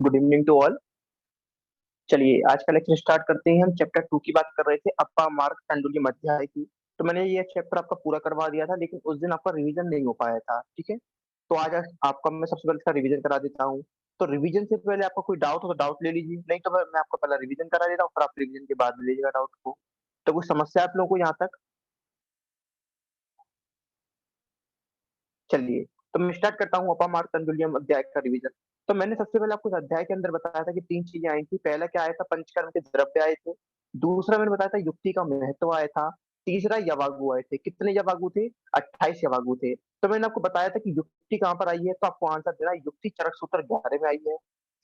Good evening to all. चलिए आज का लेक्चर स्टार्ट करते हैं। हम चैप्टर 2 की बात कर रहे थे, अप्पा मार्ग चांडूल्य अध्याय की। तो मैंने ये चैप्टर आपका पूरा करवा दिया था, लेकिन उस दिन आपका रिवीजन नहीं हो पाया था। ठीक है, तो आज आपका मैं सबसे पहले इसका रिवीजन करा देता हूँ। तो रिवीजन से पहले आपको कोई डाउट हो तो डाउट ले लीजिए, नहीं तो मैं आपको पहले रिवीजन करा देता हूँ, फिर आप रिवीजन के बाद ले लीजिएगा डाउट को। तो कोई समस्या आप लोगों को यहाँ तक? चलिए, तो मैं स्टार्ट करता हूँ अपामार्ग तंडुलियम अध्याय का रिवीजन। तो मैंने सबसे पहले आपको इस अध्याय के अंदर बताया था कि तीन चीजें आई थी। पहला क्या आया था, पंचकर्म के द्रव्य आए थे। दूसरा मैंने बताया था युक्ति का महत्व आया था। तीसरा यवागु आए थे। कितने यवागु थे? 28 यवागु थे। तो मैंने आपको बताया था कि युक्ति कहाँ पर आई है, तो आपको आंसर देना है युक्ति चरक सूत्र 11 में आई है।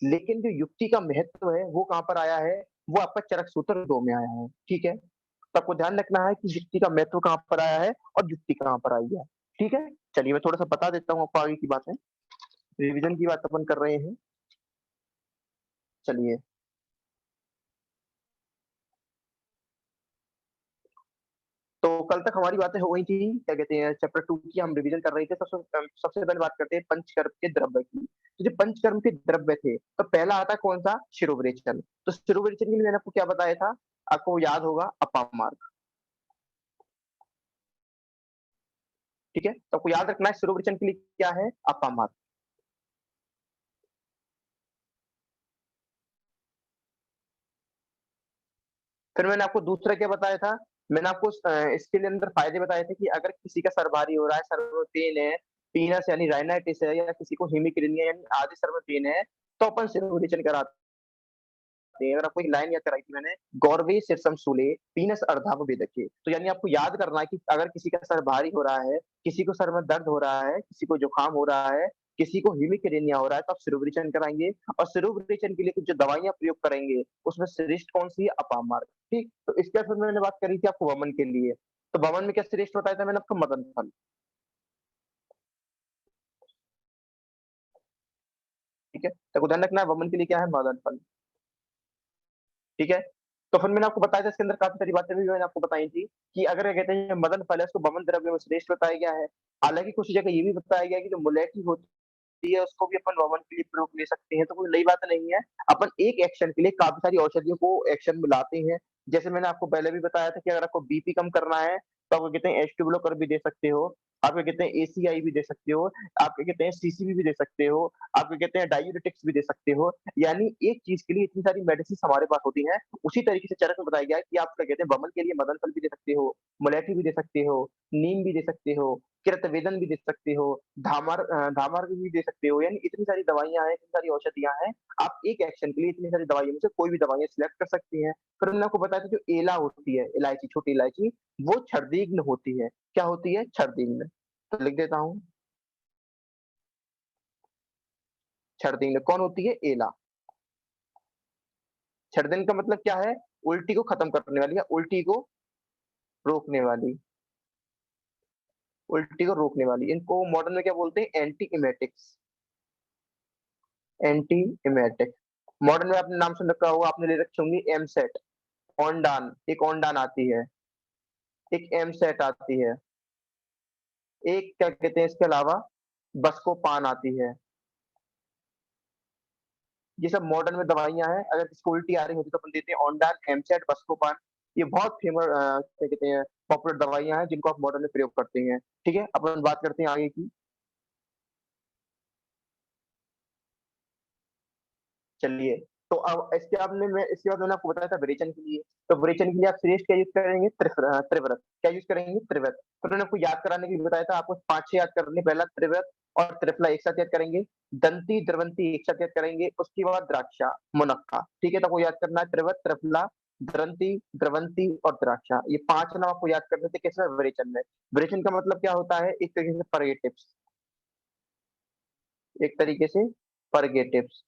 लेकिन जो युक्ति का महत्व है वो कहाँ पर आया है, वो आपका चरक सूत्र 2 में आया है। ठीक है, तो आपको ध्यान रखना है कि युक्ति का महत्व कहाँ पर आया है और युक्ति कहाँ पर आई है। ठीक है, चलिए मैं थोड़ा सा बता देता हूँ आपको आगे की बातें। रिवीजन की बात अपन कर रहे हैं। चलिए, तो कल तक हमारी बातें हो गई थी, क्या कहते हैं, चैप्टर 2 की हम रिवीजन कर रहे थे। सबसे पहले बात करते हैं पंचकर्म के द्रव्य की। तो जो पंचकर्म के द्रव्य थे, तो पहला आता कौन सा? शिरोविरेचन। तो शिरोविरेचन के लिए मैंने आपको क्या बताया था, आपको याद होगा, अपामार्ग। ठीक है, तो आपको याद रखना है शिरोविरेचन के लिए क्या है, अपामार्ग। फिर मैंने आपको दूसरा क्या बताया था, मैंने आपको इसके लिए अंदर फायदे बताए थे कि अगर किसी का सर भारी हो रहा है, सर में पेन है, पीनस यानी राइनाइटिस है, या किसी को हेमिक्रीनिया यानी आधे सर में पेन है, तो अपन सिरोविरेचन कराते हैं। अगर आपको एक लाइन याद कराई थी मैंने, गौरवे शीर्षम शूले पीनस अर्धाव वेदके। तो यानी आपको याद करना है कि अगर किसी का सर भारी हो रहा है, किसी को सर में दर्द हो रहा है, किसी को जुकाम हो रहा है, किसी को हिमिक्रेनिया हो रहा है, तो आप सिरोविरेचन कराएंगे। और सिरोविरेचन के लिए कुछ जो दवाइयां प्रयोग करेंगे, उसमें श्रेष्ठ कौन सी है, अपामार्ग। ठीक, तो इसके बाद फिर मैंने बात करी थी आपको वमन के लिए। तो वमन में क्या श्रेष्ठ बताया था मैंने आपको, मदन फल। ठीक है, तो ध्यान रखना है वमन के लिए क्या है, मदन फल। ठीक है, तो फिर मैंने आपको बताया था इसके अंदर काफी सारी बातें भी मैंने आपको बताई थी कि अगर क्या कहते हैं मदन फल है, उसको वमन द्रव्य में श्रेष्ठ बताया गया है। हालांकि कुछ जगह ये भी बताया गया है कि जो मुलेठी होती है उसको भी अपन वमन के लिए प्रयोग ले सकते हैं, तो कोई नई बात नहीं है। अपन एक एक्शन के लिए काफी सारी औषधियों को एक्शन में लाते हैं। जैसे मैंने आपको पहले भी बताया था कि अगर आपको बीपी कम करना है, तो आप कहते हैं एच ब्लॉकर भी दे सकते हो, आप क्या कहते हैं एसीआई भी दे सकते हो, आप क्या कहते हैं सीसीबी भी दे सकते हो, आप क्या कहते हैं डायूरेटिक्स भी दे सकते हो। यानी एक चीज के लिए इतनी सारी मेडिसिन हमारे पास होती हैं। उसी तरीके से चरक में बताया गया है कि आप क्या कहते हैं वमन के लिए मदन फल भी दे सकते हो, मुलेठी भी दे सकते हो, नीम भी दे सकते हो, कृतवेदन भी दे सकते हो, धामर भी दे सकते हो। यानी इतनी सारी दवाइयां हैं, इतनी सारी औषधियां हैं। आप एक एक्शन के लिए इतनी सारी दवाइयों में से कोई भी दवाइयां सिलेक्ट कर सकती हैं। फिर मैंने आपको बताया था जो एला होती है, इलायची, छोटी इलायची, वो छर्दीग्न होती है। क्या होती है? छर्दीग्न। तो लिख देता हूँ, छर्दीग्न कौन होती है? एला। छर्दीन का मतलब क्या है? उल्टी को खत्म करने वाली, या उल्टी को रोकने वाली, उल्टी को रोकने वाली। इनको मॉडर्न में क्या बोलते हैं? Anti emetics. Anti emetic. Modern में आपने नाम सुन रखा होगा, आपने ले रखी होंगी एम सेट, ओंडान, एक ओंडान आती है, एक एम सेट आती है, एक क्या कहते हैं इसके अलावा बस्कोपान आती है। ये सब मॉडर्न में दवाइयां हैं। अगर किसको उल्टी आ रही होती तो अपन देते हैं ओंडान, एम सेट, बस्कोपान। ये बहुत फेमस क्या कहते हैं, पॉपुलर दवाइयां हैं जिनको आप मॉडर्न में प्रयोग करते हैं। ठीक है, अपन बात करते हैं आगे की। चलिए, तो अब इसके बाद मैंने आपको बताया था विरेचन के लिए। तो विरेचन के लिए आप श्रेष्ठ क्या यूज करेंगे? त्रिव्रत। क्या यूज करेंगे? त्रिव्रत। तो मैंने आपको याद कराने के लिए बताया था, आपको 5-6 याद करने। पहला त्रिव्रत और त्रिफला एक साथ याद करेंगे, दंती द्रवंती एक साथ याद करेंगे, उसके बाद द्राक्षा, मुनक्का। ठीक है, तो आपको याद करना है त्रिव्रत, त्रिफला, द्रंती, द्रवंती और द्राक्षा। ये 5 नाम आपको याद करने थे। किसमें? विरेचन में। विरेचन का मतलब क्या होता है? एक तरीके से परगेटिव्स, एक तरीके से परगेटिव्स।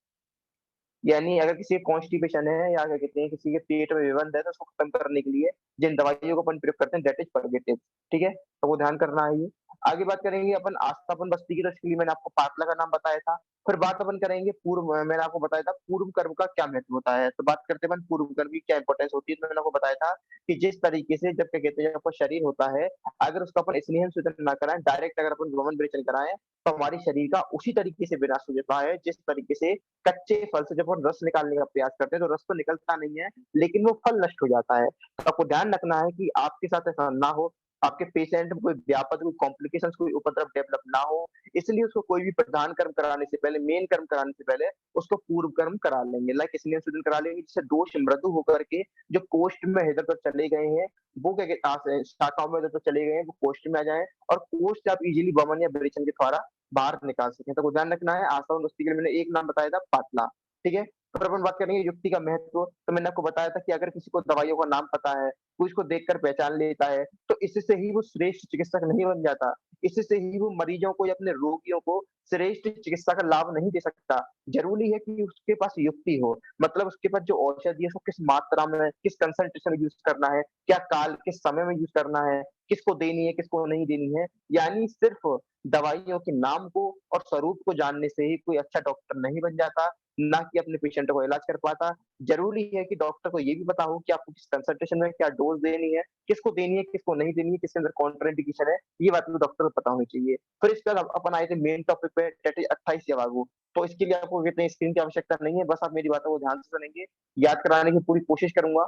यानी अगर किसी को कॉन्स्टिपेशन है, या क्या कहते हैं किसी के पेट में विबंध है, तो उसको खत्म करने के लिए जिन दवाइयों को अपन प्रयोग करते हैं, दैट इज परगेटिव। ठीक है, तो वो ध्यान करना है ये। आगे बात करेंगे अपन आस्थापन बस्ती की, तो इसके लिए मैंने आपको पाटला का नाम बताया था। फिर बात अपन करेंगे पूर्व मैंने आपको बताया था पूर्व कर्म का क्या महत्व होता है। तो बात करते हैं अपन पूर्व कर्म की क्या इंपॉर्टेंस होती है, तो मैंने आपको बताया था कि जिस तरीके से जब क्या कहते हैं, जब आपका शरीर होता है, अगर उसका अपन स्नेहन सूजन ना कराएँ, डायरेक्ट अगर अपन वमन विरेचन कराएँ, तो हमारे शरीर का उसी तरीके से विनाश हो जाता है, जिस तरीके से कच्चे फल से जब हम रस निकालने का प्रयास करते हैं, तो रस तो निकलता नहीं है, लेकिन वो फल नष्ट हो जाता है। तो आपको ध्यान रखना है कि आपके साथ ऐसा ना हो, आपके पेशेंट में कोई व्यापक कोई कॉम्प्लिकेशंस, कोई उपद्रव डेवलप ना हो, इसलिए उसको कोई भी प्रधान कर्म कराने से पहले, मेन कर्म कराने से पहले उसको पूर्व कर्म करा लेंगे। लाइक स्नेह सूजन करा लेंगे, जिससे दोष मृदु होकर के जो कोष्ठ में इधर-उधर चले गए हैं, वो क्या कहते शाखाओं में इधर-उधर चले गए हैं, वो कोष्ठ में आ जाएँ और कोष्ठ से आप इज़िली वमन या विरेचन के द्वारा बाहर निकाल सकें। तो ध्यान रखना है, आस्थापन बस्ती के लिए मैंने एक नाम बताया था पाटला, ठीक है? फिर अपन बात करेंगे युक्ति का महत्व, तो मैंने आपको बताया था कि अगर किसी को दवाइयों का नाम पता है, वो इसको देखकर पहचान लेता है, तो इससे ही वो श्रेष्ठ चिकित्सक नहीं बन जाता। इससे ही वो मरीजों को या अपने रोगियों को श्रेष्ठ चिकित्सा का लाभ नहीं दे सकता। ज़रूरी है कि उसके पास युक्ति हो, मतलब उसके पास जो औषधि है, उसको किस मात्रा में, किस कंसंट्रेशन में यूज़ करना है, क्या काल, किस समय में यूज़ करना है, किसको देनी है, किसको नहीं देनी है। यानी सिर्फ़ दवाइयों के नाम को और स्वरूप को जानने से ही कोई अच्छा डॉक्टर नहीं बन जाता, ना कि अपने पेशेंट को इलाज कर पाता। ज़रूरी है कि डॉक्टर को ये भी पता हो कि आपको किस कंसंट्रेशन में क्या डोज़ देनी है, किसको देनी है, किसको नहीं देनी है, किसके अंदर कॉन्ट्रा इंडिकेशन है, ये बात भी डॉक्टर को पता होनी चाहिए। फिर इसके बाद अपन आए थे मेन टॉपिक पे, दैट इज़ 28 यवागु। तो इसके लिए आपको इतने स्क्रीन की आवश्यकता नहीं है, बस आप मेरी बातों को ध्यान से सुनेंगे, याद कराने की पूरी कोशिश करूँगा।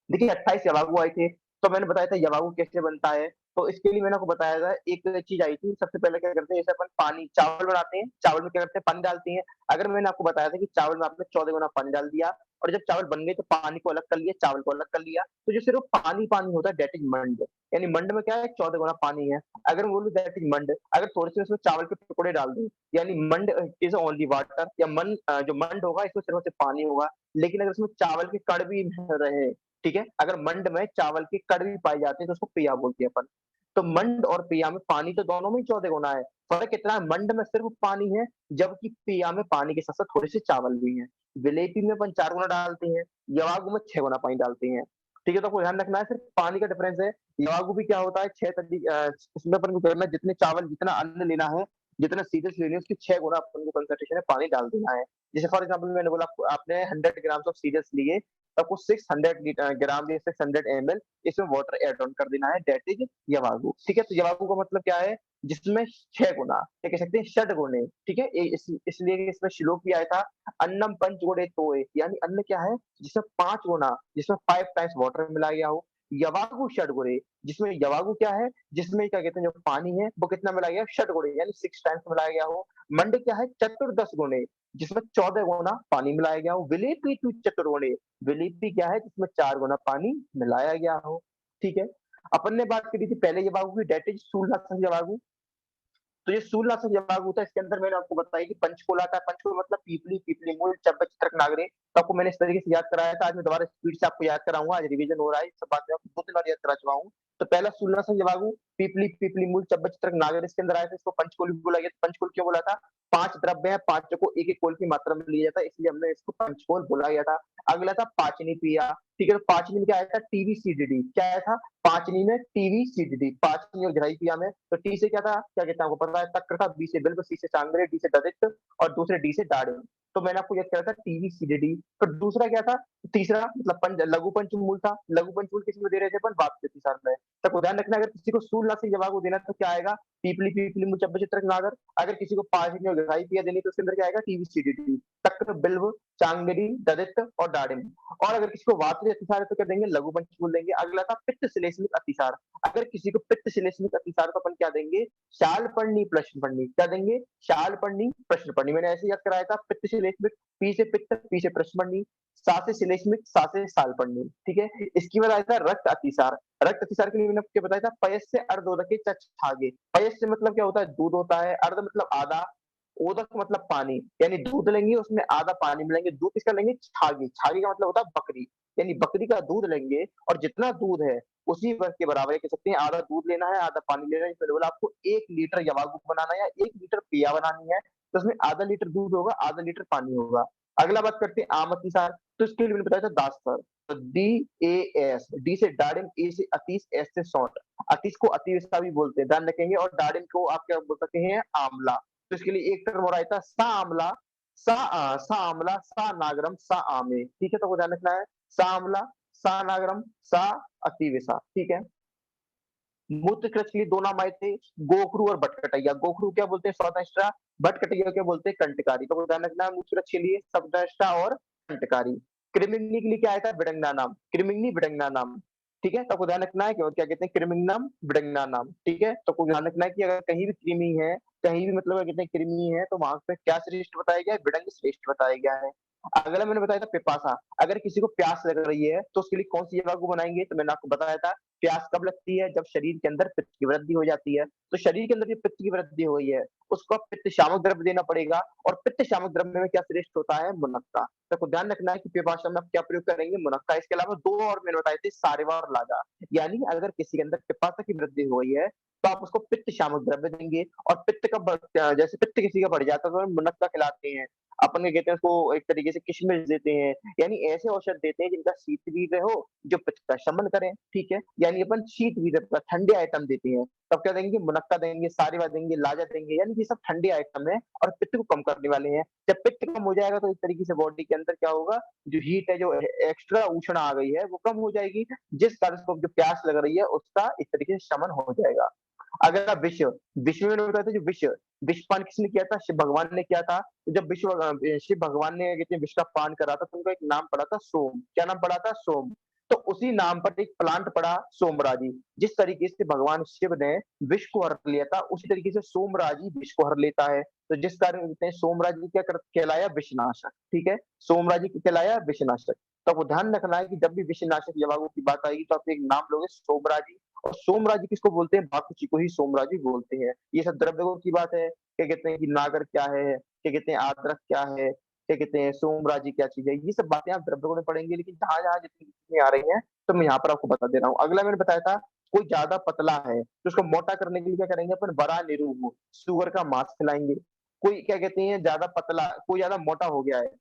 देखिए 28 यवागु आए थे, तो मैंने बताया था यवागु कैसे बनता है, तो इसके लिए मैंने आपको बताया था एक चीज़ आई थी, सबसे पहले क्या करते हैं, जैसे अपन पानी चावल बनाते हैं, चावल में क्या करते हैं पानी डालते हैं। अगर मैंने आपको बताया था कि चावल में आपने 14 गुना पानी डाल दिया और जब चावल बन गए तो पानी को अलग कर लिया, चावल को अलग कर लिया, तो जो सिर्फ़ पानी-पानी होता है दैट इज़ मंड। यानी मंड में क्या है 14 गुना पानी है। अगर मैं बोलूँ दैट इज़ मंड, अगर थोड़े-से उसमें चावल के टुकड़े डाल दूँ, यानी मंड इज़ ओनली वाटर या जो मंड होगा इसमें सिर्फ़ और सिर्फ़ पानी होगा। लेकिन अगर उसमें चावल के कण भी रहे, ठीक है? अगर मंड में चावल के कण भी पाए जाते हैं तो उसको पिया बोलते हैं अपन। तो मंड और पिया में पानी तो दोनों में ही 14 गुना है। फ़र्क इतना है मंड में सिर्फ़ पानी है, जबकि पिया में पानी के साथ-साथ थोड़े से चावल भी हैं। विलेपी में अपन 4 गुना डालते हैं, यवागु में 6 गुना पानी डालते हैं। ठीक है? तो आपको ध्यान रखना है सिर्फ़ पानी का डिफ़रेंस है। यवागु भी क्या होता है 6 इसमें अपन को करना है जितने चावल जितना अन्न लेना है, जितना सीरियस लेनी है उसकी 6 गुना अपन को कंसंट्रेशन में पानी डाल देना है। जैसे फॉर एग्ज़ाम्पल मैंने बोला आपको आपने 100 ग्राम्स ऑफ सीरियल्स लिए, तो आपको 600 ग्राम या 600 एमएल इसमें वाटर ऐड ऑन कर देना है दैट इज़ यवागु, ठीक है? तो यवागु का मतलब क्या है? जिसमें 6 गुना या कह सकते हैं षड गुणे, ठीक है? इसलिए इसमें श्लोक भी आया था अन्नम पंचगुणे तोय यानी अन्न क्या है? जिसमें 5 गुना, जिसमें 5 टाइम्स वाटर मिलाया गया हो। यवागु षड गुणे जिसमें यवागु क्या है? जिसमें क्या कहते हैं जो पानी है वो कितना मिलाया गया है? षड गुणे यानी 6 टाइम्स मिलाया गया हो। मंड क्या है? चतुर्दश गुणे जिसमें 14 गुना पानी मिलाया गया हो। विलेपी तु चतुर्गुणे विलिपी क्या है जिसमें 4 गुना पानी मिलाया गया हो, ठीक है? अपन ने बात करी थी पहले यवागु की दैट इज़ स्थूलनाशक यवागु। तो ये स्थूलनाशक यवागु होता है इसके अंदर मैंने आपको बताया कि पंचकोल आता है, पंचकोल मतलब पीपली, पीपली मूल, चब्बा, चित्रक, नागरे। तो आपको मैंने इस तरीके से याद कराया था, आज मैं दोबारा स्पीड से आपको याद कराऊँगा, आज रिवीजन हो रहा है, इस सब बात मैं आपको 2-3 बार याद करा चुका हूँ। तो पहला स्थूलनाशक यवागु, पीपली, पीपली मूल, चब्बा, चित्रक, नागर इसके अंदर आया था, इसको पंचकोल भी बोला गया। पंचकोल क्यों बोला था? 5 द्रव्य हैं, पाँचों को एक-एक कोल की मात्रा में लिया जाता है, इसलिए हमने इसको पंचकोल बोला गया था। अगला था पाचनीप्रिया, ठीक है? तो पाचनी में क्या आया था? टीबी-सीडीडी क्या आया था? पाँचनी में टीवी-सीडीडी, पाँचनी और ग्राही क्रिया में, तो टी से क्या था? क्या कहते हैं आपको पता है? तक्र था, बी से बिल्व, सी से चांगदेय, डी से ददित और दूसरे डी से दाड़िम। तो मैंने आपको याद कराया था टीवी-सीडीडी। फिर दूसरा क्या था? तीसरा मतलब लघु पंचमूल था। लघु पंचमूल किसमें दे रहे थे अपन? वात के अतिसार में। तो आपको ध्यान रखना अगर किसी को स्थूलनाशक यवागु देना है तो क्या आएगा? पीपली, पीपली मूल, चब्बा, चित्रक, नागर। अगर किसी को पाचनी और ग्राही क्रिया देनी है तो उसके अंदर क्या आएगा? टीवी-सीडीडी, तक्र, बिल्व, चांगदेय, ददित और दाड़िम। और अगर किसी को वात के अतिसार है तो क्या देंगे? लघु पंचमूल देंगे। अगला था पित्त श्लेष्मिक अतिसार। अगर किसी को पित्त श्लेष्मिक अतिसार है तो अपन क्या देंगे? शालपर्णी, प्रश्नपर्णी। क्या देंगे? शालपर्णी, प्रश्नपर्णी। मैंने ऐसे याद कराया था पित्त श्लेष्मिक, पी से पित्त, पी से प्रश्नपर्णी, सा से श्लेष्मिक, सा से शालपर्णी, ठीक है? इसके बाद आया था रक्त अतिसार। रक्त अतिसार के लिए मैंने आपको बताया था पयस से अर्धोदके चक्षागे। पयस से मतलब क्या होता है? दूध होता है, अर्ध मतलब आधा, ओदक मतलब पानी, यानी दूध लेंगे उसमें आधा पानी मिलाएँगे, दूध किसका लेंगे? छागी, छागी का मतलब होता है बकरी, यानी बकरी का दूध लेंगे और जितना दूध है उसी वर्ग के बराबर है, कह सकते हैं आधा दूध लेना है, आधा पानी लेना है। जैसे मैंने बोला आपको 1 लीटर यवागु बनाना है या 1 लीटर पिया बनानी है, तो उसमें आधा लीटर दूध होगा, आधा लीटर पानी होगा। अगला बात करते हैं आम अतिसार, तो इसके लिए मैंने बताया था दास्तार, तो DAS, डी से दाड़िम, ए से अतीस, एस से सौंठ। अतिश को अतिविषा भी बोलते हैं, ध्यान रखेंगे। और दाड़िम को आप क्या बोल सकते हैं? आंवला। तो इसके लिए एक टर्म और आया था सा आंवला, सा आंवला, सा नागरम, सा आमे। ठीक है? तो आपको ध्यान रखना है, सा आंवला, सा नागरम, सा अतिविषा। ठीक है? मूत्र कृषि के लिए 2 नाम आए थे, गोखरू और बटकटैया। गोखरू क्या बोलते हैं? स्वदंष्टा, बटकटैया क्या बोलते हैं? कंटकारी। तो आपको ध्यान रखना है मूत्र कृषि के लिए स्वदंष्टा और कंटकारी। कृमिंगनी के लिए क्या आया था? बिडंगा नाम, कृमिंगनी, बिडंगा नाम। ठीक है? तो आपको ध्यान रखना है कि क्या कहते हैं? कृमिंगनम, बिडंगा नाम। ठीक है? तो आपको ध्यान रखना है कि अगर कहीं भी कृमि है, कहीं भी मतलब कहते हैं कृमि है, तो वहाँ पे क्या श्रेष्ठ बताया गया है? बिडंग श्रेष्ठ बताया गया है। अगला मैंने बताया था पिपासा। अगर किसी को प्यास लग रही है, तो उसके लिए कौन-सी जगह को बनाएँगे? तो मैंने आपको बताया था प्यास कब लगती है? जब शरीर के अंदर पित्त की वृद्धि हो जाती है। तो शरीर के अंदर जो पित्त की वृद्धि हो गई है, उसको अब पित्त शामक द्रव्य देना पड़ेगा और पित्त शामक द्रव्य में क्या श्रेष्ठ होता है? मुनक्का। तो आपको ध्यान रखना है कि पिपासा में आप क्या प्रयोग करेंगे? मुनक्का। इसके अलावा 2 और मैंने बताए थे सारिवा और लाजा। यानी अगर किसी के अंदर पिपासा की वृद्धि हो गई है, तो आप उसको पित्त शामक द्रव्य देंगे और पित्त का जैसे पित्त किसी का बढ़ जाता है, तो हम मुनक्का खिलाते हैं। अपन क्या कहते हैं उसको एक तरीके से किशमिश देते हैं, यानी ऐसे औषध देते हैं जिनका शीतवीर्य हो, जो पित्त का शमन करें, ठीक है? यानी अपन शीतवीर्य का ठंडे आइटम देते हैं, तब क्या देंगे? मुनक्का देंगे, सारिवा देंगे, लाजा देंगे, यानी ये सब ठंडे आइटम है और पित्त को कम करने वाले हैं। जब पित्त कम हो जाएगा तो इस तरीके से बॉडी के अंदर क्या होगा? जो हीट है, जो एक्स्ट्रा उष्ण आ गई है, वो कम हो जाएगी, जिस कारण से जो प्यास लग रही है, उसका इस तरीके से शमन हो जाएगा। अगला विष, विष में मैंने बताया था जो विष, विषपान किसने किया था? शिव भगवान ने किया था। तो जब शिव भगवान ने कहते हैं विष का पान करा था, तो उनका एक नाम पड़ा था सोम। क्या नाम पड़ा था? सोम। तो उसी नाम पर एक प्लांट पड़ा सोमराजी। जिस तरीके से भगवान शिव ने विष को हर लिया था, उसी तरीके से सोमराजी विष को हर लेता है। तो जिस कारण कहते हैं सोमराजी कहलाया विषनाशक। ठीक है? सोमराजी कहलाया विषनाशक। तो आपको ध्यान रखना है कि जब भी विषनाशक दवाओं की बात आएगी, तो आप एक नाम लोगे सोमराजी। और सोमराजी किसको बोलते हैं? भाकुची को ही सोमराजी बोलते हैं। ये सब द्रव्यों की बात है। क्या कहते हैं कि नागर क्या है? क्या कहते हैं आद्रक क्या है? क्या कहते हैं सोमराजी क्या चीज़ है? ये सब बातें आप द्रव्यों में पढ़ेंगे, लेकिन जहाँ-जहाँ जितनी आ रही हैं, तो मैं यहाँ पर आपको बता दे रहा हूँ। अगला मैंने बताया था, कोई ज़्यादा पतला है, तो उसको मोटा करने के लिए क्या करेंगे अपन? वरा निरूग, सूअर का मांस खिलाएँगे। कोई क्या कहते हैं ज़्यादा पतला, कोई ज़्यादा मोटा हो गया है,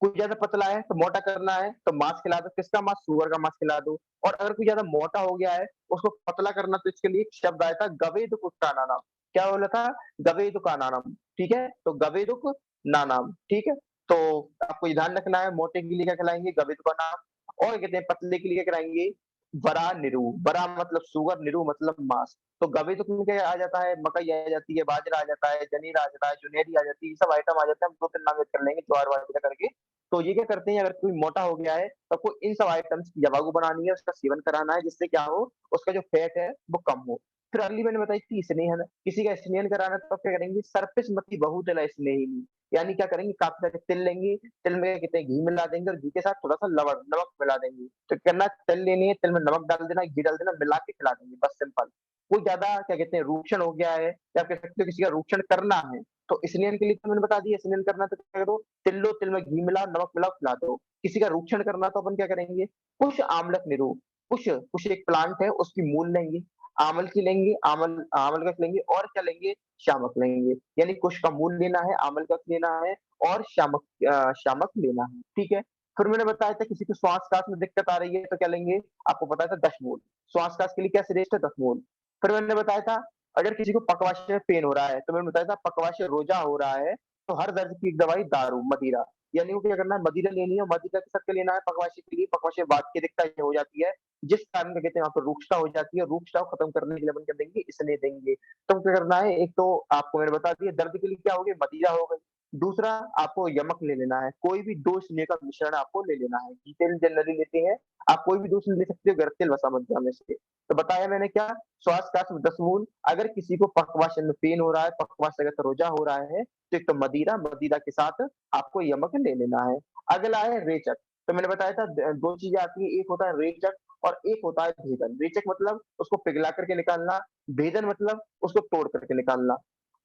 कोई ज़्यादा पतला है तो मोटा करना है तो मांस खिला दो, किसका मांस? सूअर का मांस खिला दो। और अगर कोई ज़्यादा मोटा हो गया है, उसको पतला करना, तो इसके लिए एक शब्द आया था गवेदुक नानाम। क्या बोला था? गवेदुक नानाम, ठीक है? तो गवेदुक नानाम, ठीक है? तो आपको ये ध्यान रखना है, मोटे के लिए क्या खिलाएँगे? गवेदुक नाम। और कहते हैं पतले के लिए क्या खिलाएँगे? वरा निरू। वरा मतलब सूअर, निरू मतलब मांस। तो गवेदुक में क्या आ जाता है? मकई आ जाती है, बाजरा आ जाता है, जनेरा आ जाता है, जुनेरी आ जाती है, ये सब आइटम आ जाते हैं। हम 2-3 नाम याद कर लेंगे, ज्वार बाजरा करके। तो ये क्या करते हैं, अगर कोई मोटा हो गया है, तो आपको इन सब आइटम्स की जवागु बनानी है, उसका सेवन कराना है, जिससे क्या हो, उसका जो फैट है, वो कम हो। फिर अगली मैंने बताई थी स्नेहन, किसी का स्नेहन कराना है तो आप क्या करेंगे? सर्पिसमति बहुतला स्नेहिनी, यानी क्या करेंगे? काफ़ी सारे तिल लेंगे, तिल में क्या कहते हैं घी मिला देंगे और घी के साथ थोड़ा-सा नमक मिला देंगे। तो करना है, तिल लेने हैं, तिल में नमक डाल देना, घी डाल देना, मिला के खिला देंगे, बस सिंपल। कोई ज़्यादा क्या कहते हैं रूक्षण हो गया है, या आप कह सकते हो किसी का रूक्षण करना है, तो स्नेहन के लिए तो मैंने बता दिया, स्नेहन करना है तो क्या करो? तिल लो, तिल में घी मिलाओ, नमक मिलाओ, खिला दो। किसी का रूक्षण करना तो अपन क्या करेंगे? कुश आमलक निरो, कुश कुश एक प्लांट है, उसकी मूल लेंगे, आमल की लेंगे, आमल आमल का लेंगे और क्या लेंगे? शामक लेंगे। यानी कुश का मूल लेना है, आमल का लेना है और शामक लेना है, ठीक है? फिर मैंने बताया था किसी को श्वास-काश में दिक्कत आ रही है तो क्या लेंगे? आपको बताया था दशमूल। श्वास-काश के लिए क्या श्रेष्ठ है? दशमूल। फिर मैंने बताया था अगर किसी को पकवाशय में पेन हो रहा है, तो मैंने बताया था पकवाशय रोजा हो रहा है, तो हर दर्द की एक दवाई दारू, मदिरा। यानी वो क्या करना है? मदिरा लेनी है, मदिरा के साथ क्या लेना है? पकवाशय के लिए, पकवाशय वात की दिक्कत हो जाती है, जिस कारण क्या कहते हैं वहाँ पे रूक्षता हो जाती है, रूक्षता को खत्म करने के लिए अपन क्या देंगे? इसने देंगे। तो क्या करना है? एक तो आपको मैंने बता दिया दर्द के लिए क्या हो गई? मदिरा हो गई। दूसरा आपको यमक ले लेना है, कोई भी 2 स्नेह का मिश्रण आपको ले लेना है। घी तेल जनरली लेते हैं, आप कोई भी 2 ले सकते हो, गरम तेल, वसा मध्या में से। तो बताया मैंने क्या? श्वास-काश में 10 मूल, अगर किसी को पक्वाशय में पेन हो रहा है, पक्वाशय का रोजा हो रहा है, तो एक तो मदिरा, मदिरा के साथ आपको यमक ले लेना है। अगला है रेचक, तो मैंने बताया था 2 चीज़ें आती हैं, एक होता है रेचक और एक होता है भेदन। रेचक मतलब उसको पिघला करके निकालना, भेदन मतलब उसको तोड़ करके निकालना,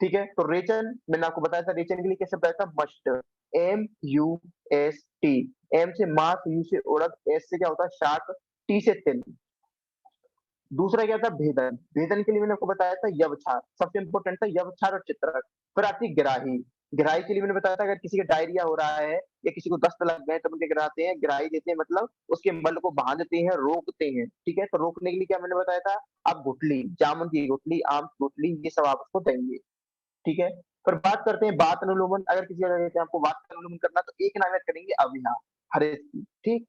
ठीक है? तो रेचन मैंने आपको बताया था, रेचन के लिए क्या शब्द आया था? मस्ट, M-U-S-T, एम से मास, यू से उड़द, एस से क्या होता है? शाक, टी से तिल। दूसरा क्या था? भेदन। भेदन के लिए मैंने आपको बताया था यवछार, सबसे इम्पोर्टेंट था यवछार और चित्रक। फिर आती है गिराही। गिराई के लिए मैंने बताया था अगर किसी का डायरिया हो रहा है या किसी को दस्त लग गए तो उनके गिराते हैं, गिराई देते हैं मतलब उसके मल को बाँधते हैं, रोकते हैं, ठीक है? तो रोकने के लिए क्या मैंने बताया था, आप गुठली, जामुन की गुठली, आम की गुठली ये सब आप उसको देंगे, ठीक है? फिर बात करते हैं वात अनुलोमन, अगर किसी अगर कहते हैं आपको वात अनुलोमन करना तो एक नाम याद करेंगे अविनाश, हरेश की, ठीक?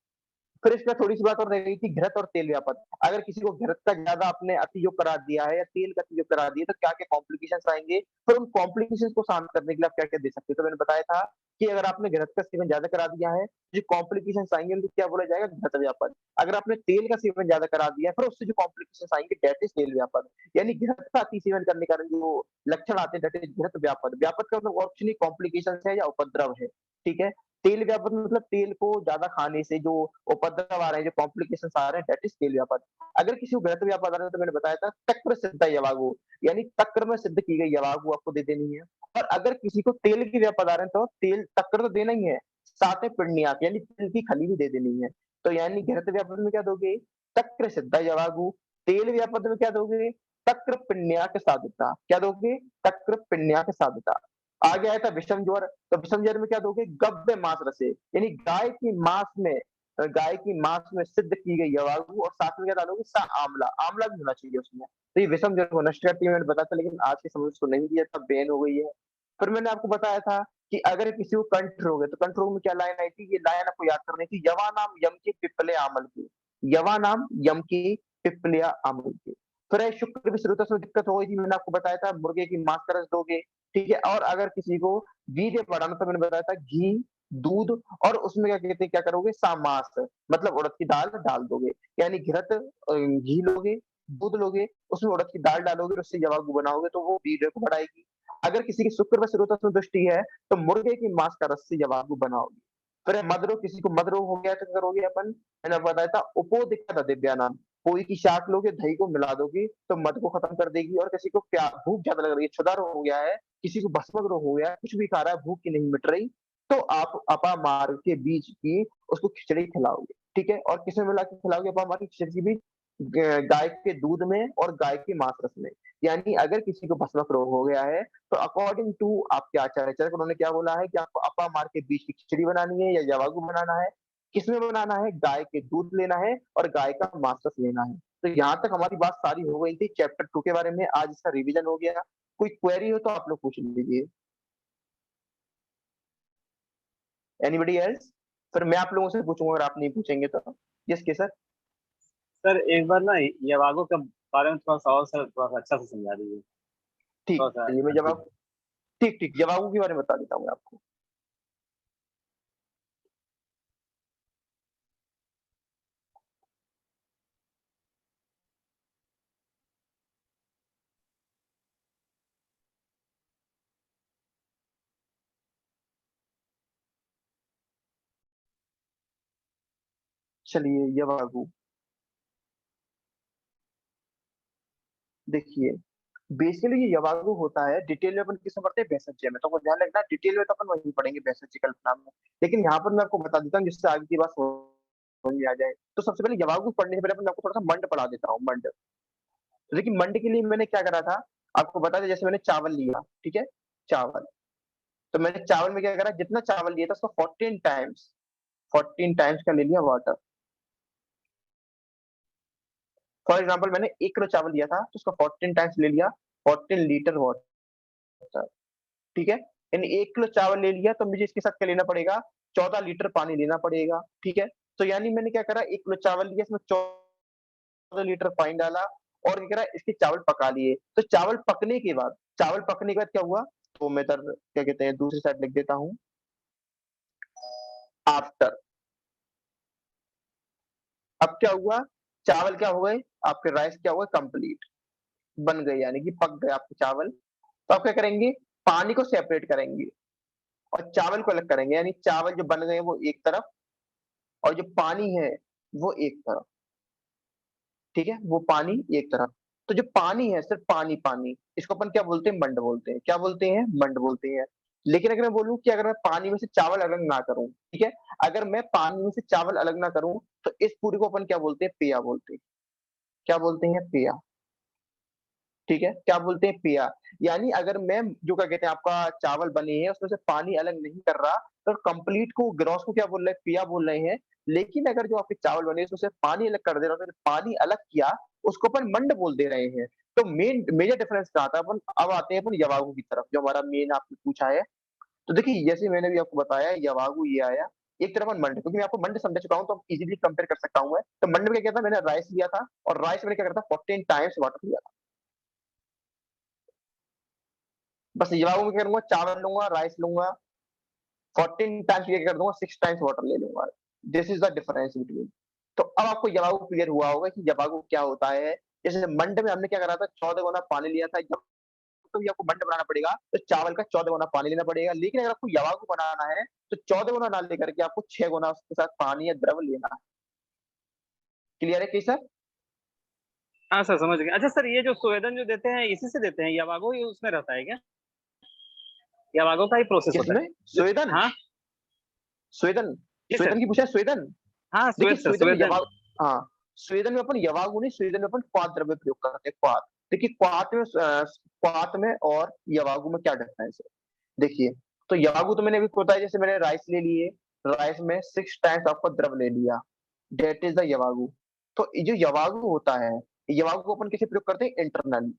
फिर इसमें थोड़ी-सी बात और रह गई थी घृत और तेल व्यापक। अगर किसी को घृत का ज़्यादा आपने अतियोग करा दिया है या तेल का अतियोग करा दिया, तो क्या-क्या कॉम्प्लिकेशंस आएँगे? फिर उन कॉम्प्लिकेशंस को शांत करने के लिए आप क्या-क्या दे सकते हो? तो मैंने बताया था कि अगर आपने घृत का सेवन ज़्यादा करा दिया है, जो कॉम्प्लिकेशंस आएँगे उनको क्या बोला जाएगा? घृत व्यापक। अगर आपने तेल का सेवन ज़्यादा करा दिया है, फिर उससे जो कॉम्प्लिकेशंस आएँगे दैट इज़ तेल व्यापक। यानी घृत का अति सेवन करने के कारण जो लक्षण आते हैं दैट इज़ घृत व्यापक। व्यापक का मतलब एक्चुअली कॉम्प्लिकेशंस है या उपद्रव है, ठीक है? तेल व्यापक मतलब तेल को ज़्यादा खाने से जो उपद्रव आ रहे हैं, जो कॉम्प्लिकेशंस आ रहे हैं दैट इज़ तेल व्यापक। अगर किसी को घृत व्यापक आ रहा है तो मैंने बताया था तक्र सिद्धा यवागु यानी तक्र में सिद्ध की गई यवागु आपको दे देनी है। और अगर किसी को तेल की व्यापक आ रहे हैं तो तेल तक्र तो देना ही है, साथ में पिंडनियाक यानी तिल की खली भी दे देनी है। तो यानी घृत व्यापक में क्या दोगे? तक्र सिद्धा यवागु, तेल व्यापक में क्या दोगे? तक्र पिंडनियाक साधुता। क्या दोगे? तक्र पिंडनियाक साधुता। आगे आया था विषम ज्वर, तो विषम ज्वर में क्या दोगे? गव्य मांस रसे, यानी गाय की मांस में सिद्ध की गई यवागु और साथ में क्या डालोगे? आंवला, आंवला भी होना चाहिए उसमें। तो ये विषम ज्वर को नष्ट करती है मैंने बताया था लेकिन आज के समय में उसको नहीं दिया था, बैन हो गई है। फिर मैंने आपको बताया था कि अगर किसी को कंठ रोग है, तो कंठ रोग में क्या लाइन आई थी? ये लाइन आपको याद करनी थी, यवा नाम यम के पिपले आमल की। यवा नाम यम के पिपलिया आमल की। फिर है शुक्र की शुरुआत में दिक्कत हो गई थी, मैंने आपको बताया था मुर्गे की मांस का रस दोगे, ठीक है? और अगर किसी को वीर्य बढ़ाना तो मैंने बताया था घी, दूध और उसमें क्या कहते हैं क्या करोगे? सामास मतलब उड़द की दाल डाल दोगे। यानी घृत घी लोगे, दूध लोगे, उसमें उड़द की दाल डालोगे और उससे यवागु बनाओगे तो वो वीर्य को बढ़ाएगी। अगर किसी की शुक्र व स्रोतस्सु दृष्टि है, तो मुर्गे की मांस का रस से यवागु बनाओगे। फिर मद रोग, किसी को मद रोग हो गया तो क्या करोगे अपन? मैंने आपको बताया था उपोदिक्कत दिव्यानाम, पोई की शाक लोगे, दही को मिला दोगे, तो मद को खत्म कर देगी और किसी को भूख ज़्यादा लग रही है, क्षुधा रोग हो गया है, किसी को भस्मक रोग हो गया है, कुछ भी खा रहा है, भूख की नहीं मिट रही, तो आप अपामार्ग के बीज की उसको खिचड़ी खिलाओगे, ठीक है? और किसमें मिला के खिलाओगे अपामार्ग की खिचड़ी भी? गाय के दूध में और गाय के मांस रस में। यानी अगर किसी को भस्मक रोग हो गया है, तो अकॉर्डिंग टू आपके आचार्य उन्होंने क्या बोला है कि आपको अपामार्ग के बीज की खिचड़ी बनानी है या यवागु बनाना है। किसमें बनाना है? गाय के दूध लेना है और गाय का मांस रस लेना है। तो यहाँ तक हमारी बात सारी हो गई थी चैप्टर 2 के बारे में, आज इसका रिवीजन हो गया। कोई क्वेरी हो तो आप लोग पूछ लीजिए। Anybody else? फिर मैं आप लोगों से पूछूँगा अगर आप नहीं पूछेंगे तो। यस केसर? सर एक बार ना यवागो के बारे में थोड़ा सा और सर थोड़ा सा अच्छा से समझा दीजिए, ठीक, थोड़ा सा चलिए मैं कंफ्यूज। जवाब ठीक, ठीक, जवाबों के बारे में बता देता हूँ मैं आपको। चलिए यवागु, देखिए बेसिकली ये यवागु होता है डिटेल में अपन किसमें पढ़ते हैं? भेषज में, तो आपको ध्यान रखना डिटेल में तो अपन वहीं पढ़ेंगे भेषज की कल्पना में। लेकिन यहाँ पर मैं आपको बता देता हूँ जिससे आगे की बात समझ में आ जाए। तो सबसे पहले यवागु पढ़ने से पहले मैं आपको थोड़ा-सा मंड पढ़ा देता हूँ, मंड। तो देखिए मंड के लिए मैंने क्या करा था, आपको बता दें जैसे मैंने चावल लिया, ठीक है? चावल, तो मैंने चावल में क्या करा जितना चावल लिया था उसको 14 टाइम्स क्या ले लिया वाटर। फॉर एग्जांपल मैंने 1 किलो चावल लिया था, तो उसका 14 टाइम्स ले लिया, 14 लीटर वाटर, ठीक है? यानी 1 किलो चावल ले लिया तो मुझे इसके साथ क्या लेना पड़ेगा? 14 लीटर पानी लेना पड़ेगा, ठीक है? तो यानी मैंने क्या करा 1 किलो चावल लिया इसमें 14 लीटर पानी डाला और क्या करा इसके चावल पका लिए। तो चावल पकने के बाद क्या हुआ? तो मैं इधर क्या कहते हैं दूसरी साइड लिख देता हूँ, आफ्टर। अब क्या हुआ? चावल क्या हो गए? आपके राइस क्या हुआ? कंप्लीट बन गए यानी कि पक गए आपके चावल। तो आप क्या करेंगे? पानी को सेपरेट करेंगे और चावल को अलग करेंगे, यानी चावल जो बन गए वो एक तरफ और जो पानी है वो एक तरफ, ठीक है? वो पानी एक तरफ। तो जो पानी है सिर्फ पानी, इसको अपन क्या बोलते हैं? मंड बोलते हैं। क्या बोलते हैं? मंड बोलते हैं। लेकिन अगर मैं बोलूँ कि अगर मैं पानी में से चावल अलग ना करूँ, ठीक है? अगर मैं पानी में से चावल अलग ना करूँ, तो इस पूरी को अपन क्या बोलते हैं? पेय बोलते हैं। क्या बोलते हैं? पेय। ठीक है? क्या बोलते हैं पिया। यानी अगर मैं जो क्या कहते हैं आपका चावल बने हैं उसमें से पानी अलग नहीं कर रहा, तो कंप्लीट को ग्रॉस को क्या बोल रहे हैं? पिया बोल रहे हैं। लेकिन अगर जो आपके चावल बने उसमें से पानी अलग कर दे रहा हूँ, तो पानी अलग किया, उसको अपन मंड बोल दे रहे हैं। तो मेजर डिफरेंस क्या आता है? अपन अब आते हैं अपन यवागु की तरफ, जो हमारा मेन आपने पूछा है। तो देखिए, जैसे मैंने भी आपको बताया यवागु ये आया, एक तरफ अपन मंड, क्योंकि मैं आपको मंड समझा चुका हूँ, तो अब इजीली कंपेयर कर सकता हूँ मैं। तो मंड में क्या किया था, मैंने राइस लिया था और राइस मैंने क्या करा था 14 टाइम्स वाटर लिया था। बस यवागु में क्या करूँगा, चावल लूँगा, राइस लूँगा, 14 टाइम्स ये क्या कर दूँगा, 6 टाइम्स वाटर ले लूँगा। This is the difference between. तो अब आपको यवागु क्लियर हुआ होगा कि यवागु क्या होता है। जैसे मंड में हमने क्या करा था, 14 गुना पानी लिया था, जब कभी आपको मंड बनाना पड़ेगा, तो चावल का 14 गुना पानी लेना पड़ेगा। लेकिन अगर आपको यवागु बनाना है, तो 14 गुना ना लेकर के आपको 6 गुना उसके साथ पानी या द्रव लेना है। क्लियर है कि सर? हाँ सर, समझ गए। अच्छा सर, ये जो स्वेदन जो देते हैं इसी से देते हैं, यावागो ही उसमें रहता है क्या? यावागो का ही प्रोसेस होता है? किसमें? स्वेदन? हाँ। स्वेदन? जी सर। स्वेदन की पूछा है, स्वेदन? हाँ, देखिए स्वेद सर, स्वेदन में स्वेदन। हाँ, स्वेदन में अपन यवागु नहीं, स्वेदन में अपन क्वाथ द्रव्य प्रयोग करते हैं, क्वाथ। देखिए क्वाथ में और यवागु में क्या डिफरेंस है? देखिए, तो यवागु तो मैंने अभी बताया, जैसे मैंने राइस ले लिए, राइस में 6 टाइम्स आपका द्रव ले लिया, दैट इज़ द यवागु। तो ये जो यवागु होता है, यवागु को अपन कैसे प्रयोग करते हैं? इंटरनली।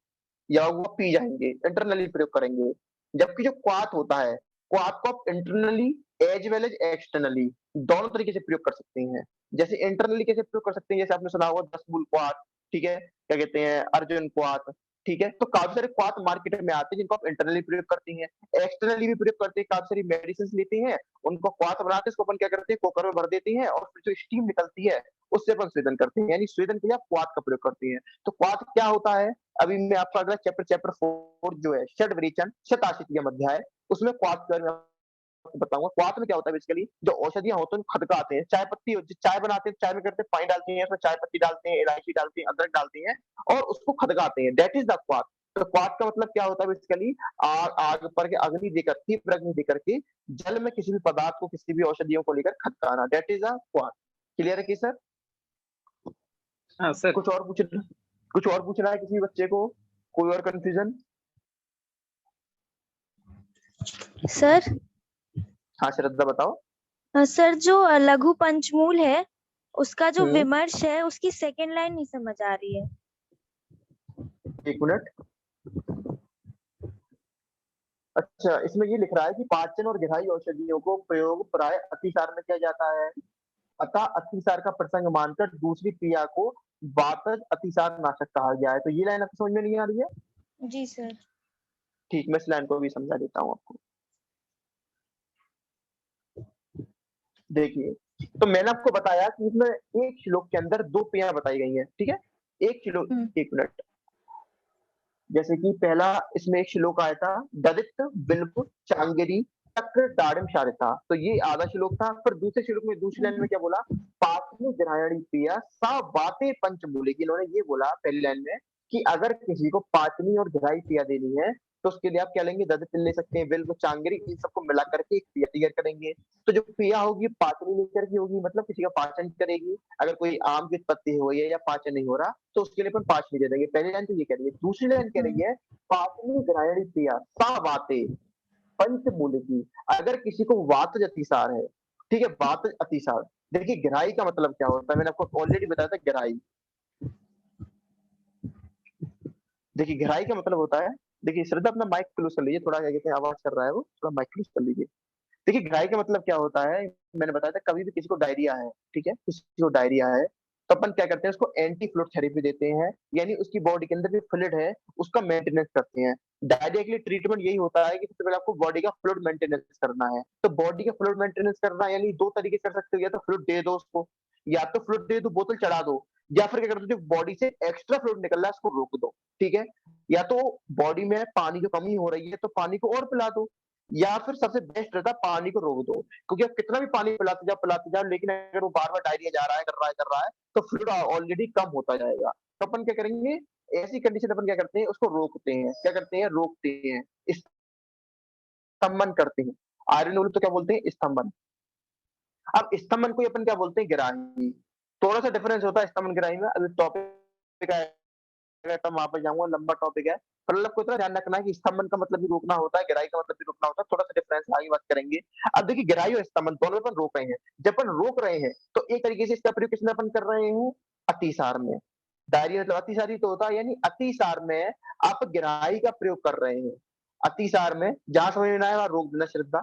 या वो पी जाएँगे, इंटरनली प्रयोग करेंगे। जबकि जो क्वाथ होता है, क्वाथ को आप internally as well as externally दोनों तरीके से प्रयोग कर सकते हैं। जैसे इंटरनली कैसे प्रयोग कर सकते हैं, जैसे आपने सुना होगा 10 मूल क्वाथ, ठीक है? क्या कहते हैं अर्जुन क्वाथ, ठीक है? तो काफ़ी सारे क्वाथ मार्केट में आते हैं जिनको आप इंटरनली प्रयोग करती हैं। एक्सटर्नली भी प्रयोग करते हैं, काफ़ी सारी मेडिसिन्स लेते हैं, उनको क्वाथ बना के इसको अपन क्या करते हैं कुकर में भर देते हैं और फिर जो स्टीम निकलती है, उससे अपन स्वेदन करते हैं। यानी स्वेदन के लिए आप क्वाथ का प्रयोग करते हैं। तो क्वाथ क्या होता है? अभी मैं आपका अगला चैप्टर 4 जो है षड्विरेचन शताशीतियम अध्याय, उसमें क्वाथ के बारे में आपको बताऊँगा। क्वाथ में क्या होता है बेसिकली, जो औषधियाँ होती हैं उनको खदकाते हैं। चाय पत्ती चाय बनाते हैं, चाय में करते हैं पानी डालते हैं, उसमें चाय पत्ती डालते हैं, इलायची डालते हैं, अदरक डालते हैं और उसको खदकाते हैं। दैट इज़ द क्वाथ। तो क्वाथ का मतलब क्या होता है बेसिकली, आग आग पर के अग्नि देकर, तीव्र अग्नि देकर के जल में किसी भी पदार्थ को, किसी भी औषधियों को लेकर खदकाना। दैट इज़ द क्वाथ। क्लियर है कि सर? हाँ सर। कुछ और कुछ और पूछना है किसी बच्चे को? कोई और कन्फ्यूजन? सर हाँ, श्रद्धा बताओ। सर जो लघु पंचमूल है उसका जो हुँ, विमर्श है उसकी सेकंड लाइन नहीं समझ आ रही है। 1 मिनट। अच्छा, इसमें ये लिख रहा है कि पाचन और गहराई औषधियों को प्रयोग प्राय अतिसार में किया जाता है। अतः अतिसार का प्रसंग मानकर दूसरी क्रिया को वातज अतिसार नाशक कहा गया है। तो ये लाइन आपको समझ में नहीं आ रही है? जी सर। ठीक, मैं इस लाइन को भी समझा देता हूँ आपको। देखिए, तो मैंने आपको बताया कि इसमें एक श्लोक के अंदर 2 क्रियाएँ बताई गई हैं, ठीक है? एक श्लोक हम्म। 1 मिनट। जैसे कि पहला इसमें एक श्लोक आया था, ददित बिल्व चांगेरी चक्र दाड़िम शारिता। तो ये आधा श्लोक था। फिर दूसरे श्लोक में दूसरी लाइन में क्या बोला? पात्नी ग्रहणी प्रिया सा बातें पंचमूले की। इन्होंने ये बोला पहली लाइन में कि अगर किसी को पातनी और गहराई क्रिया देनी है, तो उसके लिए आप क्या लेंगे? ददित ले सकते हैं, बिल्व, चांगेरी, इन सबको मिला करके एक क्रिया तैयार करेंगे। तो जो क्रिया होगी पातनी लेकर के होगी, मतलब किसी का पाचन करेगी। अगर कोई आम की उत्पत्ति हुई है या पाचन नहीं हो रहा, तो उसके लिए अपन 5 नहीं दे देंगे। पहली लाइन तो ये कह रही है। दूसरी लाइन कह रही है, पातनी ग्रहणी क्रिया सा बातें पंचमूल की। अगर किसी को वातज अतिसार है, ठीक है? वातज अतिसार। देखिए गहराई का मतलब क्या होता है? मैंने आपको ऑलरेडी बताया था गहराई। देखिए गहराई का मतलब होता है, देखिए श्रद्धा अपना माइक क्लोज़ कर लीजिए, थोड़ा क्या कहते हैं आवाज़ कर रहा है वो, थोड़ा माइक क्लोज़ कर लीजिए। देखिए गहराई का मतलब क्या होता है, मैंने बताया था कभी भी किसी को डायरिया है, ठीक है? किसी को डायरिया है, तो अपन क्या करते हैं उसको एंटी फ्लूइड थेरेपी देते हैं, यानी उसकी बॉडी के अंदर जो फ्लूइड है, उसका मेंटेनेंस करते हैं। डायरिया के लिए ट्रीटमेंट यही होता है कि सबसे पहले आपको बॉडी का फ्लूइड मेंटेनेंस करना है। तो बॉडी का फ्लूइड मेंटेनेंस करना यानी 2 तरीके से कर सकते हो, या तो फ्लूइड दे दो उसको, या तो फ्लूइड दे दो, बोतल चढ़ा दो, या फिर क्या करते हो जो बॉडी से एक्स्ट्रा फ्लूइड निकल रहा है उसको रोक दो, ठीक है? या तो बॉडी में पानी की कमी हो रही है तो पानी को और पिला दो, या फिर सबसे बेस्ट रहता है पानी को रोक दो। क्योंकि आप कितना भी पानी पिलाते जाओ लेकिन अगर वो बार-बार डायरिया जा रहा है, कर रहा है, तो फ्लूइड ऑलरेडी कम होता जाएगा। तो अपन क्या करेंगे, ऐसी कंडीशन अपन क्या करते हैं, उसको रोकते हैं। क्या करते हैं? रोकते हैं, स्तंभन करते हैं। आयरन ओल तो क्या बोलते हैं? स्तंभन। अब स्तंभन को ही अपन क्या बोलते हैं? गिराही। थोड़ा-सा डिफरेंस होता है स्तंभन गिराही में। अभी टॉपिक आएगा तो वहाँ पे जाऊँगा, लंबा टॉपिक है। प्रलप को इतना ध्यान रखना है कि स्तंभन का मतलब भी रोकना होता है, गिराई का मतलब भी रोकना होता है, थोड़ा-सा डिफरेंस आगे बात करेंगे। अब देखिए गिराई और स्तंभन दोनों अपन रोक रहे हैं। जब अपन रोक रहे हैं, तो एक तरीके से इसका प्रयोग किसमें अपन कर रहे हैं? अतिसार में। डायरिया मतलब अतिसार ही तो होता है, यानी अतिसार में आप गिराई का प्रयोग कर रहे हैं। अतिसार में जहाँ समझ में ना आए वहाँ रोक देना श्रद्धा।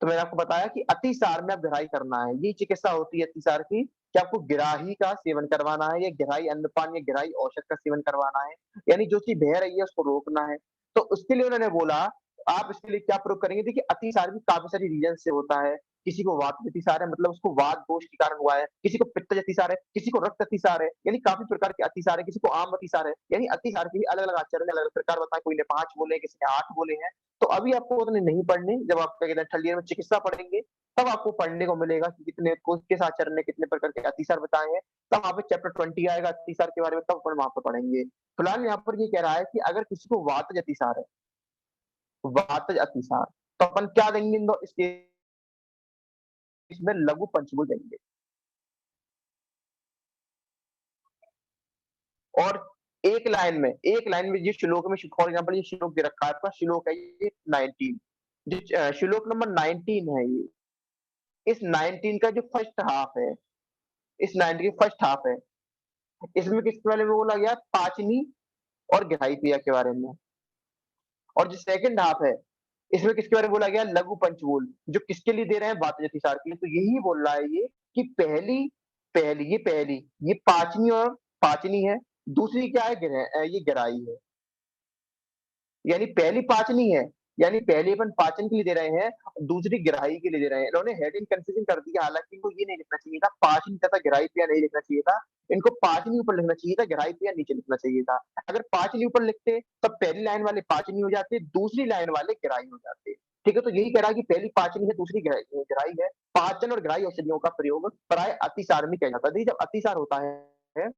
तो मैंने आपको बताया कि अतिसार में अब गिराई करना है। ये चिकित्सा होती है अतिसार की कि आपको गिराही का सेवन करवाना है या गिराई अन्नपान या गिराई औषध का सेवन करवाना है। यानी जो चीज़ बह रही है उसको रोकना है। तो उसके लिए उन्होंने बोला, आप इसके लिए क्या प्रयोग करेंगे? देखिए अतिसार भी काफ़ी सारी रीज़न से होता है। किसी को वात अतिसार है मतलब उसको वात दोष के कारण हुआ है, किसी को पित्त अतिसार है, किसी को रक्त अतिसार है, यानी काफ़ी प्रकार के अतिसार है, किसी को आम अतिसार है। यानी अतिसार के भी अलग-अलग आचरण, अलग-अलग प्रकार बताए, कोई ने 5 बोले, किसी ने 8 बोले हैं। तो अभी आपको उतने नहीं पढ़ने, जब आप क्या कहते हैं थर्ड ईयर में चिकित्सा पढ़ेंगे, तब आपको पढ़ने को मिलेगा कि कितने को किस आचरण ने कितने प्रकार के अतिसार बताए हैं। तब वहाँ पे चैप्टर 20 आएगा अतिसार के बारे में, तब अपन वहाँ पे पढ़ेंगे। फिलहाल यहाँ पर ये कह रहा है कि अगर किसी को वातज अतिसार है, वातज अतिसार, तो अपन क्या देंगे इस केस में? लघु पंचभुज देंगे। और एक लाइन में ये श्लोक में फॉर एग्जांपल ये श्लोक दे रखा है आपका, श्लोक है ये 19, श्लोक नंबर 19 है ये। इस 19 का जो फर्स्ट हाफ है, इस 19 की फर्स्ट हाफ है, इसमें किसके बारे में बोला गया? पाचनी और ग्राही क्रिया के बारे में। और जो सेकंड हाफ है, इसमें किसके बारे में बोला गया? लघु पंचमूल, जो किसके लिए दे रहे हैं? वातज अतिसार के लिए। तो यही बोल रहा है ये कि पहली पहली ये पाचनी है, दूसरी क्या है? ये गिराई है। यानी पहली पाचनी है, यानी पहले अपन पाचन के लिए दे रहे हैं, दूसरी गिराई के लिए दे रहे हैं। इन्होंने हेडिंग कंफ्यूजन कर दिया, हालाँकि इनको ये नहीं लिखना चाहिए था, पाचन तथा गिराई क्रिया नहीं लिखना चाहिए था। इनको पाचनी ऊपर लिखना चाहिए था, गिराई क्रिया नीचे लिखना चाहिए था। अगर पाचनी ऊपर लिखते, तब पहली लाइन वाले पाचनी हो जाते, दूसरी लाइन वाले गिराई हो जाते। ठीक है? तो यही कह रहा है कि पहली पाचनी है, दूसरी गिराई है। पाचन और गिराई औषधियों का प्रयोग प्राय अतिसार में किया जाता है। देखिए जब अतिसार होता है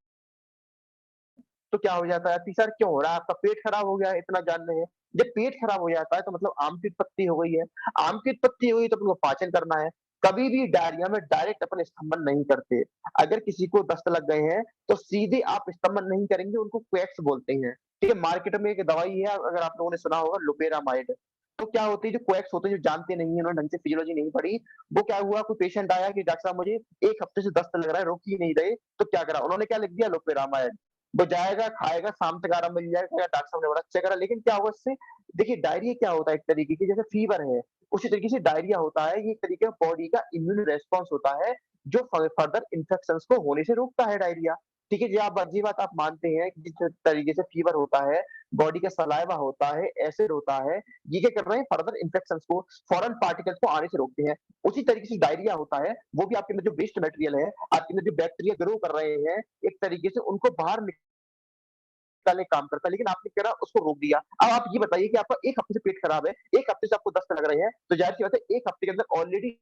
तो क्या हो जाता है? अतिसार क्यों हो रहा है? आपका पेट खराब हो गया है, इतना जान रहे हैं। जब पेट खराब हो जाता है तो मतलब आम की उत्पत्ति हो गई है। आम की उत्पत्ति हुई तो अपन को पाचन करना है। कभी भी डायरिया में डायरेक्ट अपन स्तंभन नहीं करते। अगर किसी को दस्त लग गए हैं तो सीधे आप स्तंभन नहीं करेंगे, उनको क्वैक्स बोलते हैं। ठीक है? मार्केट में एक दवाई है, अगर आप लोगों ने सुना होगा, लोपेरामाइड। तो क्या होती है, जो क्वैक्स होते हैं, जो जानते नहीं है, उन्होंने ढंग से फिजियोलॉजी नहीं पढ़ी, वो क्या हुआ, कोई पेशेंट आया कि डॉक्टर साहब मुझे 1 हफ्ते से दस्त लग रहा है, रोक ही नहीं रहे, तो क्या करा? उन्होंने क्या लिख दिया? लोपेरामाइड। वो जाएगा, खाएगा, शाम तक आराम मिल जाएगा, कहेगा डॉक्टर साहब ने बड़ा अच्छा करा। लेकिन क्या होगा इससे? देखिए डायरिया क्या होता है, एक तरीके की जैसे फीवर है, उसी तरीके से डायरिया होता है। ये एक तरीके का बॉडी का इम्यून रिस्पॉन्स होता है, जो फर्दर इन्फेक्शंस को होने से रोकता है डायरिया। ठीक है? ये बात आप मानते हैं कि जिस तरीके से फीवर होता है, बॉडी का सलाइवा होता है, एसिड होता है, ये क्या कर रहे हैं? फर्दर इन्फेक्शंस को, फॉरेन पार्टिकल्स को आने से रोकते हैं। उसी तरीके से डायरिया होता है, वो भी आपके अंदर जो वेस्ट मटेरियल है, आपके अंदर जो बैक्टीरिया ग्रो कर रहे हैं, एक तरीके से उनको बाहर निकालने का काम करता है, लेकिन आपने क्या करा? उसको रोक दिया। अब आप ये बताइए कि आपका 1 हफ्ते से पेट खराब है, 1 हफ्ते से आपको दस्त लग रहे हैं, तो ज़ाहिर-सी बात है 1 हफ्ते के अंदर ऑलरेडी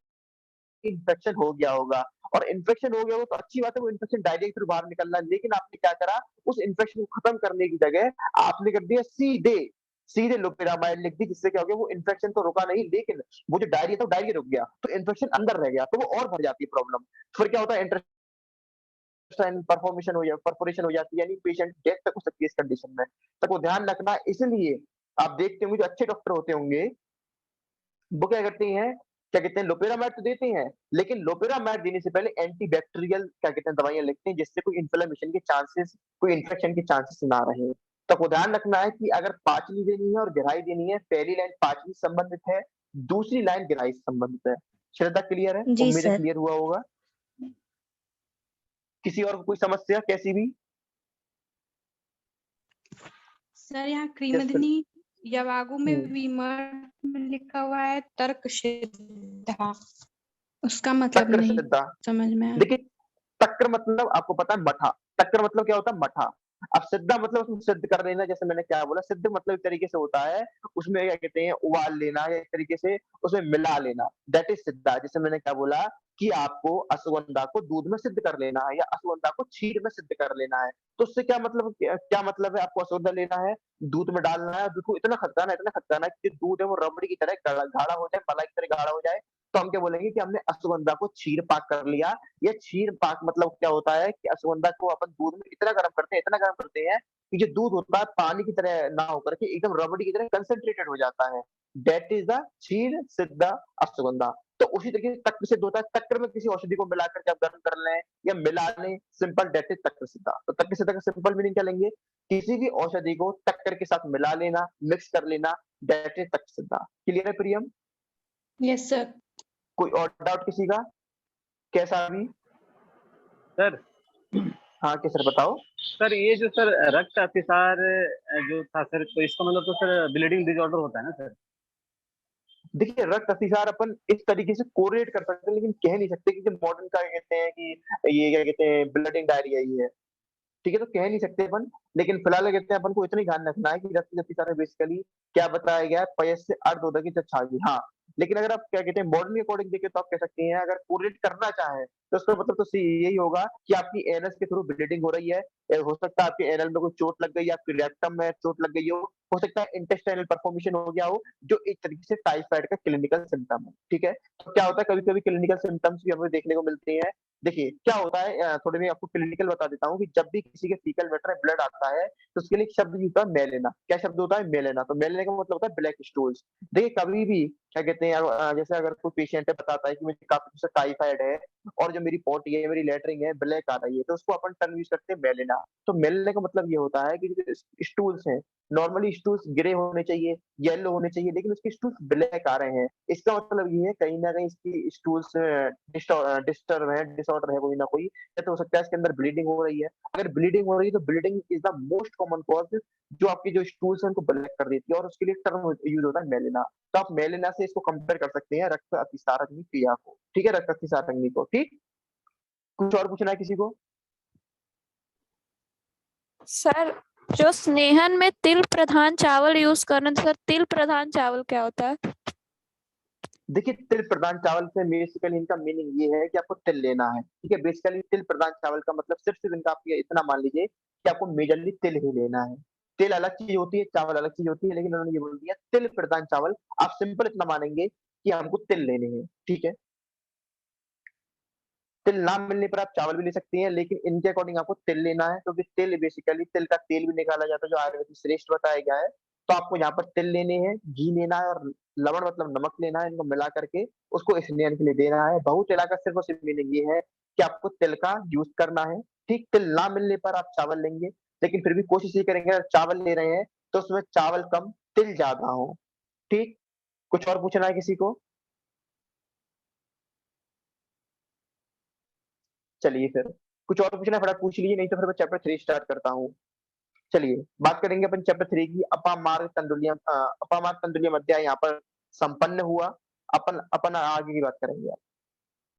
इन्फेक्शन हो गया होगा, और इन्फेक्शन हो गया हो तो अच्छी बात है, वो इन्फेक्शन डायरिया के थ्रू बाहर निकलना है। लेकिन आपने क्या करा? उस इन्फेक्शन को खत्म करने की जगह आपने कर दिया सीधे लोपेरामाइड लिख दी, जिससे क्या हो गया? वो इन्फेक्शन तो रुका नहीं, लेकिन वो जो डायरिया था, वो डायरिया रुक गया, तो इन्फेक्शन अंदर रह गया, तो वो और बढ़ जाती है प्रॉब्लम। फिर क्या होता है? परफोरेशन हो जाती है, यानी पेशेंट डेथ तक हो सकती है इस कंडीशन में। तक वो ध्यान रखना, इसलिए आप देखते होंगे जो अच्छे डॉक्टर होते होंगे, वो क्या करते हैं, क्या कहते हैं, लोपेरामाइड तो देते हैं, लेकिन लोपेरामाइड देने से पहले एंटी बैक्टीरियल क्या कहते हैं दवाइयाँ लिखते हैं, जिससे कोई इन्फ्लेमेशन के चांसेस, कोई इन्फेक्शन के चांसेस ना रहे। तो आपको ध्यान रखना है कि अगर पाचनी देनी है और गहराई देनी है, पहली लाइन पाचनी से संबंधित है, दूसरी लाइन गहराई से संबंधित है। श्रद्धा क्लियर है? जी उम्मीद है सर। क्लियर हुआ होगा। किसी और को कोई समस्या कैसी भी? सर यहाँ यस सर। क्रिमधनी यवागु में हुँ। विमर्श में लिखा हुआ है तर्क सिद्धा, उसका मतलब तक्र नहीं श्रद्धा। समझ में आया। देखिए तक्र मतलब आपको पता है मठा। तक्र मतलब क्या होता है? मठा। अब सिद्धा मतलब उसमें सिद्ध कर लेना, जैसे मैंने क्या बोला, सिद्ध मतलब एक तरीके से होता है, उसमें क्या कहते हैं उबाल लेना, या एक तरीके से उसमें मिला लेना, दैट इज़ सिद्धा। जैसे मैंने क्या बोला कि आपको अश्वगंधा को दूध में सिद्ध कर लेना है, या अश्वगंधा को क्षीर में सिद्ध कर लेना है। तो उससे क्या मतलब है? आपको अश्वगंधा लेना है, दूध में डालना है, दूध को इतना खदकाना है कि दूध है वो रबड़ी की तरह गाढ़ा गाढ़ा हो जाए, मलाई की तरह गाढ़ा हो जाए। तो हम क्या बोलेंगे कि हमने अश्वगंधा को क्षीर पाक कर लिया। ये क्षीर पाक मतलब क्या होता है कि अश्वगंधा को अपन दूध में इतना गर्म करते हैं कि जो दूध होता है पानी की तरह ना होकर के एकदम रबड़ी की तरह कंसंट्रेटेड हो जाता है। दैट इज़ द क्षीर सिद्ध अश्वगंधा। तो उसी तरीके से तक्र सिद्ध होता है, तक्र में किसी औषधि को मिलाकर के आप गर्म कर लें या मिला लें, सिंपल दैट इज़ तक्र सिद्ध। तो तक्र सिद्ध का सिंपल मीनिंग क्या लेंगे? किसी भी औषधि को टक्कर के साथ मिला लेना, मिक्स कर लेना, दैट इज़ तक्र सिद्ध। क्लियर है प्रियम? Yes sir. कोई और डाउट किसी का? कैसा अभी? सर हाँ, क्या सर बताओ? सर ये जो सर रक्त अतिसार जो था सर, तो इसका मतलब तो सर ब्लीडिंग डिसऑर्डर होता है ना सर? देखिए, रक्त अतिसार अपन इस तरीके से कोरिलेट कर सकते हैं, लेकिन कह नहीं सकते कि जो मॉडर्न का कहते हैं कि ये क्या कहते हैं ब्लडिंग डायरिया ही है। ठीक है, तो कह नहीं सकते अपन, लेकिन फिलहाल कहते हैं अपन को इतना ही ध्यान रखना है कि रक्त अतिसार में बेसिकली क्या बताया गया है, पयस से अर्धोदकी तक छागी। हाँ, लेकिन अगर आप क्या कहते हैं मॉडर्न के अकॉर्डिंग देखें तो आप कह सकते हैं अगर कोरिलेट करना चाहें, तो उसका मतलब तो यही होगा कि आपकी एनस के थ्रू ब्लीडिंग हो रही है। हो सकता है आपके एनल में कोई चोट लग गई, आपके रेक्टम में चोट लग गई हो सकता है इंटेस्टाइनल परफॉर्मेशन हो गया हो, जो एक तरीके से टाइफाइड का क्लिनिकल सिम्पटम है। ठीक है? तो क्या होता है कभी-कभी क्लिनिकल सिम्पटम्स भी हमें देखने को मिलते हैं। देखिए, क्या होता है थोड़े मैं आपको क्लिनिकल बता देता हूँ कि जब भी किसी के फीकल मैटर में ब्लड आता है, तो उसके लिए एक शब्द होता है मेलेना। क्या शब्द होता है? मेलेना। तो मेलेना का मतलब होता है ब्लैक स्टूल्स। देखिए, कभी भी क्या कहते हैं जैसे अगर कोई पेशेंट है बताता है कि मुझे काफ़ी दिनों से टाइफाइड है और जो मेरी पोटी है, मेरी लैट्रिन है, ब्लैक आ रही है, तो उसको अपन टर्म यूज़ करते हैं मेलेना। तो मेलेना का मतलब ये होता है कि जो स्टूल्स हैं, नॉर्मली स्टूल्स ग्रे होने चाहिए, येलो होने चाहिए, लेकिन उसके स्टूल्स ब्लैक आ रहे हैं। इसका मतलब ये है कहीं न कहीं इसकी स्टूल्स डिस्टर्ब है, डिसऑर्डर है कोई ना कोई, या तो हो सकता है इसके अंदर ब्लीडिंग हो रही है। अगर ब्लीडिंग हो रही है तो bleeding is the most common cause जो आपकी जो स्टूल्स हैं उनको ब्लैक कर देती है और उसके लिए टर्म यूज़ होता है मेलेना। तो आप मेलेना से इसको कंपेयर कर सकते हैं रक्त अतिसारग्नि क्रिया को। ठीक है? रक्त अतिसारग्नि को, ठीक? कुछ और पूछना है किसी को? सर जो स्नेहन में तिल प्रधान चावल यूज करना, तो सर तिल प्रधान चावल क्या होता है? देखिए, तिल प्रधान चावल से बेसिकली इनका मीनिंग ये है कि आपको तिल लेना है, ठीक है? बेसिकली तिल प्रधान चावल का मतलब सिर्फ इनका आप ये इतना मान लीजिए कि आपको मेजरली तिल ही लेना है। तिल अलग चीज़ होती है, चावल अलग चीज़ होती है, लेकिन उन्होंने ये बोल दिया तिल प्रधान चावल, आप सिंपल इतना मानेंगे कि हमको तिल लेने हैं, ठीक है? तिल ना मिलने पर आप चावल भी ले सकती हैं, लेकिन इनके अकॉर्डिंग आपको तिल लेना है, क्योंकि तिल बेसिकली तिल का तेल भी निकाला जाता है, जो आयुर्वेद में श्रेष्ठ बताया गया है। तो आपको यहाँ पर तिल लेने हैं, घी लेना है और लवण मतलब नमक लेना है, इनको मिला करके उसको स्नेहन के लिए देना है। बहुत इलाका सिर्फ और सिर्फ मीनिंग ये है कि आपको तिल का यूज़ करना है, ठीक? तिल ना मिलने पर आप चावल लेंगे, लेकिन फिर भी कोशिश ये करेंगे अगर चावल ले रहे हैं, तो उसमें चावल कम, तिल ज़्यादा हो, ठीक? कुछ और पूछना है किसी को? चलिए फिर, कुछ और पूछना है फटाफट पूछ लीजिए, नहीं तो फिर मैं चैप्टर 3 स्टार्ट करता हूँ। चलिए, बात करेंगे अपन चैप्टर 3 की अपामार्ग तंडुलियम अध्याय यहाँ पर संपन्न हुआ। अपन अपन आगे की बात करेंगे अब।